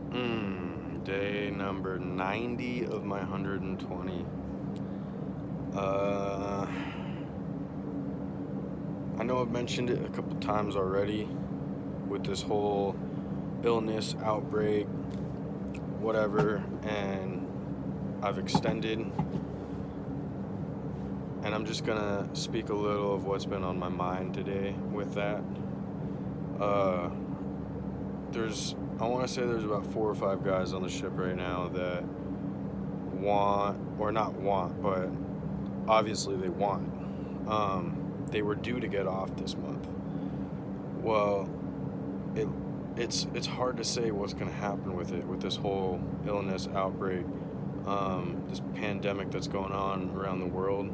Day number 90 of my 120. Uh, I know I've mentioned it a couple times already with this whole illness outbreak, whatever, and I've extended, and I'm just gonna speak a little of what's been on my mind today with that. Uh, I want to say there's about 4 or 5 guys on the ship right now that want, or not want, but obviously they want. They were due to get off this month. Well, it it's hard to say what's going to happen with it, with this whole illness outbreak, this pandemic that's going on around the world,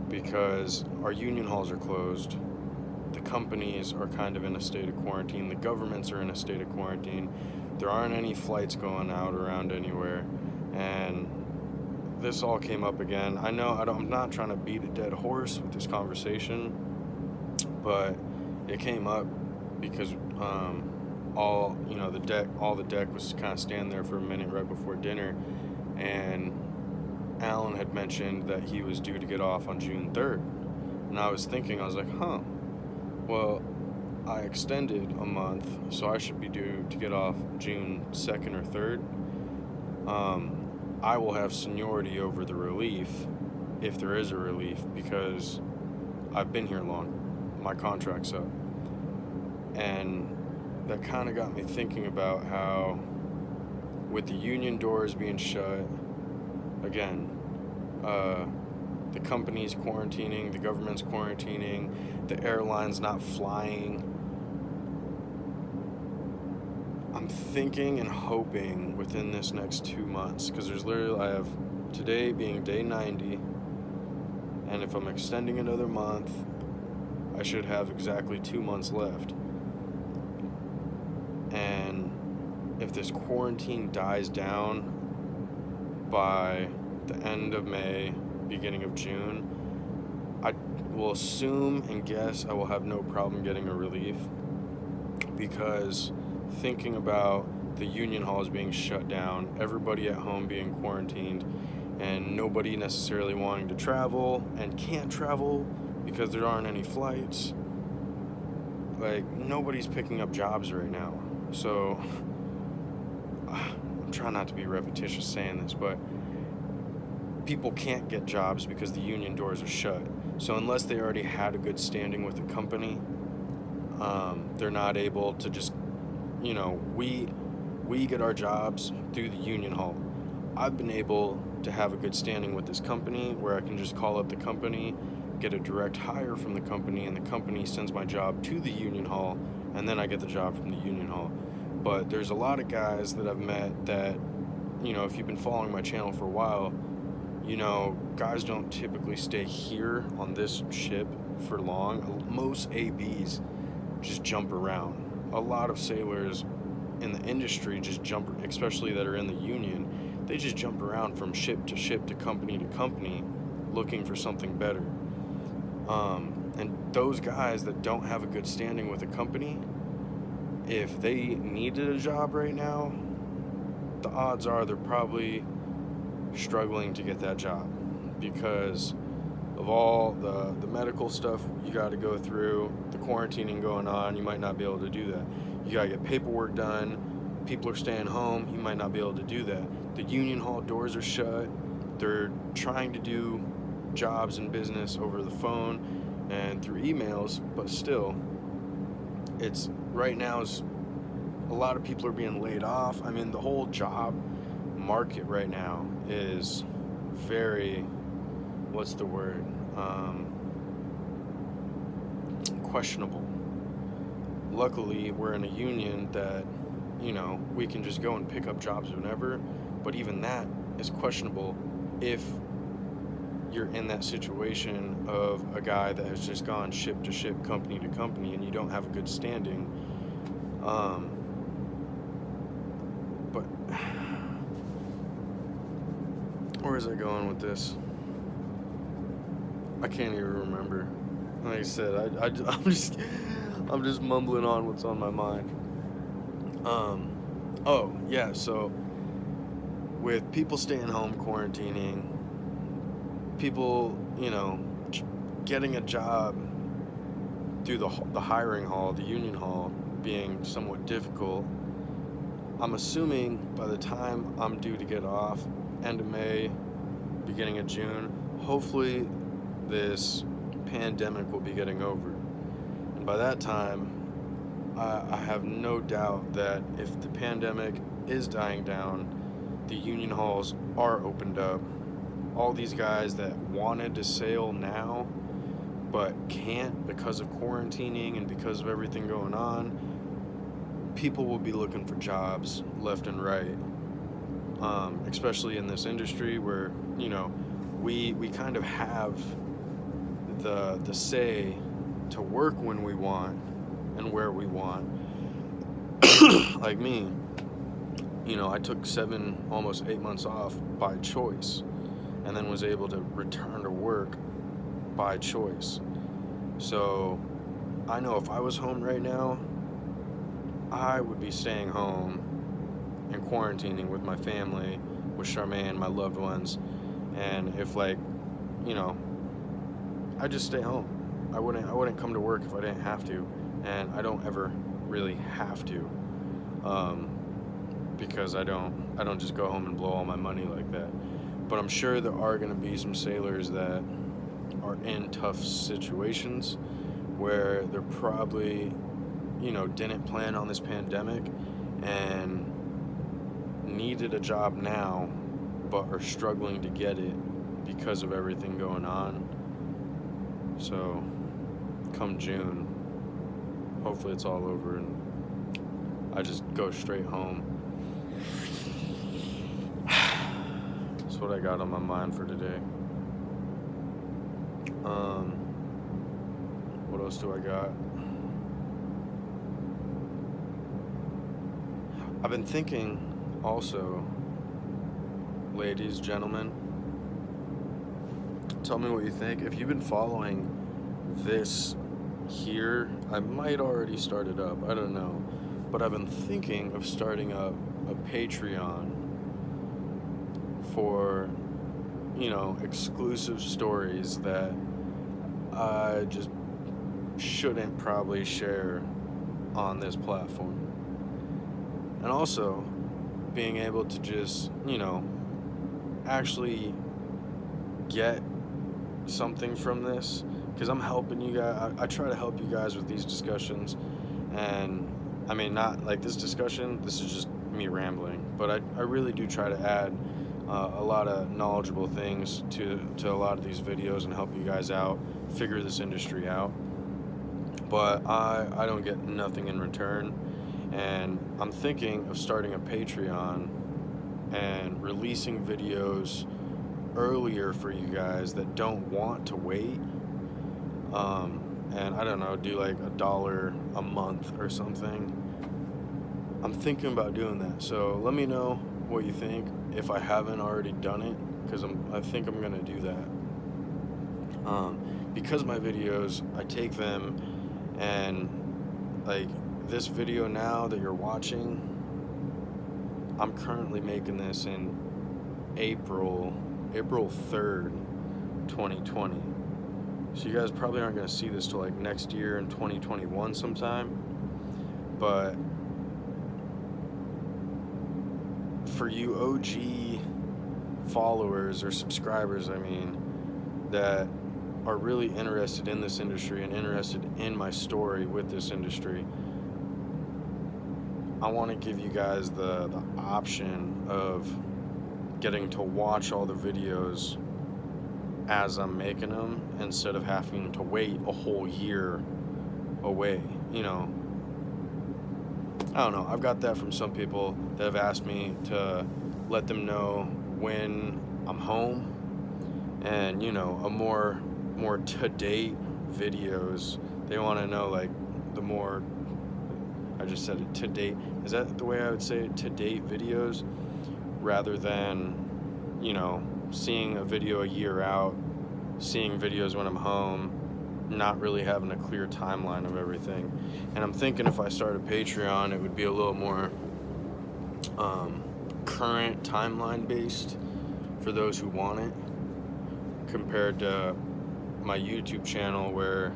because our union halls are closed. The companies are kind of in a state of quarantine. The governments are in a state of quarantine. There aren't any flights going out around anywhere, and this all came up again. I know I'm not trying to beat a dead horse with this conversation, but it came up because all the deck was kind of standing there for a minute right before dinner, and Alan had mentioned that he was due to get off on June 3rd, and I was like, well, I extended a month, so I should be due to get off June 2nd or 3rd. I will have seniority over the relief, if there is a relief, because I've been here longer. My contract's up. And that kind of got me thinking about how, with the union doors being shut, again, the company's quarantining, the government's quarantining, the airline's not flying. I'm thinking and hoping within this next 2 months, because I have today being day 90, and if I'm extending another month, I should have exactly 2 months left. And if this quarantine dies down by the end of May, beginning of June, I will assume and guess I will have no problem getting a relief, because thinking about the union halls being shut down, everybody at home being quarantined, and nobody necessarily wanting to travel and can't travel because there aren't any flights, like, nobody's picking up jobs right now. So I'm trying not to be repetitious saying this, but people can't get jobs because the union doors are shut. So unless they already had a good standing with the company, they're not able to just, we get our jobs through the union hall. I've been able to have a good standing with this company where I can just call up the company, get a direct hire from the company, and the company sends my job to the union hall, and then I get the job from the union hall. But there's a lot of guys that I've met that, if you've been following my channel for a while, guys don't typically stay here on this ship for long. Most ABs just jump around. A lot of sailors in the industry just jump, especially that are in the union, they just jump around from ship to ship to company looking for something better. And those guys that don't have a good standing with a company, if they needed a job right now, the odds are they're probably struggling to get that job because of all the medical stuff you got to go through, the quarantining going on. You might not be able to do that. You got to get paperwork done. People are staying home. You might not be able to do that. The union hall doors are shut. They're trying to do jobs and business over the phone and through emails, but still, it's right now is a lot of people are being laid off. I mean, the whole job market right now is very, what's the word, questionable. Luckily, we're in a union that, we can just go and pick up jobs whenever, but even that is questionable if you're in that situation of a guy that has just gone ship to ship, company to company, and you don't have a good standing. But where is I going with this? I can't even remember. Like I said, I'm just mumbling on what's on my mind. Oh, yeah, so with people staying home quarantining, people, getting a job through the hiring hall, the union hall, being somewhat difficult, I'm assuming by the time I'm due to get off, end of May, beginning of June, hopefully this pandemic will be getting over. And by that time, I have no doubt that if the pandemic is dying down, the union halls are opened up. All these guys that wanted to sail now but can't because of quarantining and because of everything going on, people will be looking for jobs left and right. Especially in this industry where we kind of have the say to work when we want and where we want. Like me, I took almost 8 months off by choice, and then was able to return to work by choice. So I know if I was home right now, I would be staying home and quarantining with my family, with Charmaine, my loved ones. And if I just stay home. I wouldn't come to work if I didn't have to, and I don't ever really have to, because I don't just go home and blow all my money like that. But I'm sure there are going to be some sailors that are in tough situations where they're probably, didn't plan on this pandemic and needed a job now, but are struggling to get it because of everything going on. So come June, hopefully it's all over and I just go straight home. That's what I got on my mind for today. What else do I got? I've been thinking also, ladies, gentlemen, tell me what you think. If you've been following this here, I might already start it up, I don't know. But I've been thinking of starting up a Patreon for, exclusive stories that I just shouldn't probably share on this platform. And also being able to just, actually get something from this, because I'm helping you guys. I try to help you guys with these discussions, and I mean, not like this discussion, this is just me rambling, but I really do try to add a lot of knowledgeable things to a lot of these videos and help you guys out, figure this industry out. But I don't get nothing in return, and I'm thinking of starting a Patreon and releasing videos earlier for you guys that don't want to wait, and I don't know, do like $1 a month or something. I'm thinking about doing that, so let me know what you think if I haven't already done it, because I think I'm gonna do that. Because my videos, I take them, and like this video now that you're watching, I'm currently making this in April 3rd, 2020. So you guys probably aren't going to see this till like next year in 2021 sometime. But for you OG followers or subscribers, that are really interested in this industry and interested in my story with this industry, I want to give you guys the option of getting to watch all the videos as I'm making them, instead of having to wait a whole year away. I don't know, I've got that from some people that have asked me to let them know when I'm home, and a more to-date videos. They want to know like the more, I just said it, to-date, is that the way I would say it, to-date videos, rather than seeing a video a year out, seeing videos when I'm home, not really having a clear timeline of everything. And I'm thinking if I start a Patreon, it would be a little more current timeline based for those who want it, compared to my YouTube channel where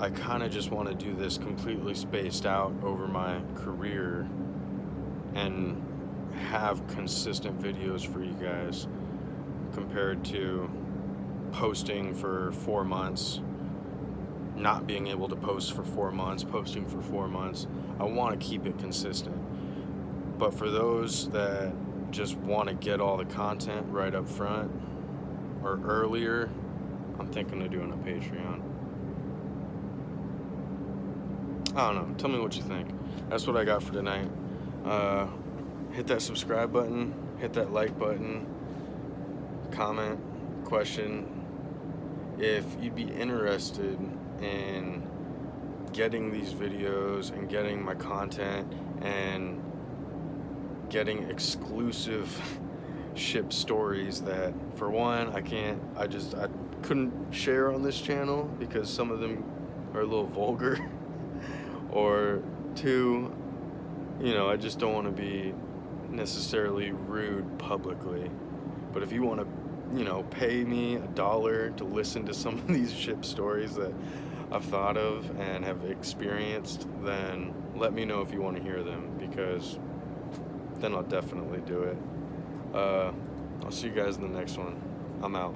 I kind of just want to do this completely spaced out over my career and have consistent videos for you guys, compared to posting for 4 months, not being able to post for 4 months, posting for 4 months. I want to keep it consistent. But for those that just want to get all the content right up front or earlier, I'm thinking of doing a Patreon. I don't know. Tell me what you think. That's what I got for tonight. Hit that subscribe button. Hit that like button. Comment, question. If you'd be interested in getting these videos and getting my content and getting exclusive ship stories that, for one, I couldn't share on this channel because some of them are a little vulgar, or two, I just don't want to be necessarily rude publicly. But if you want to, pay me $1 to listen to some of these ship stories that I've thought of and have experienced, then let me know if you want to hear them, because then I'll definitely do it. I'll see you guys in the next one. I'm out.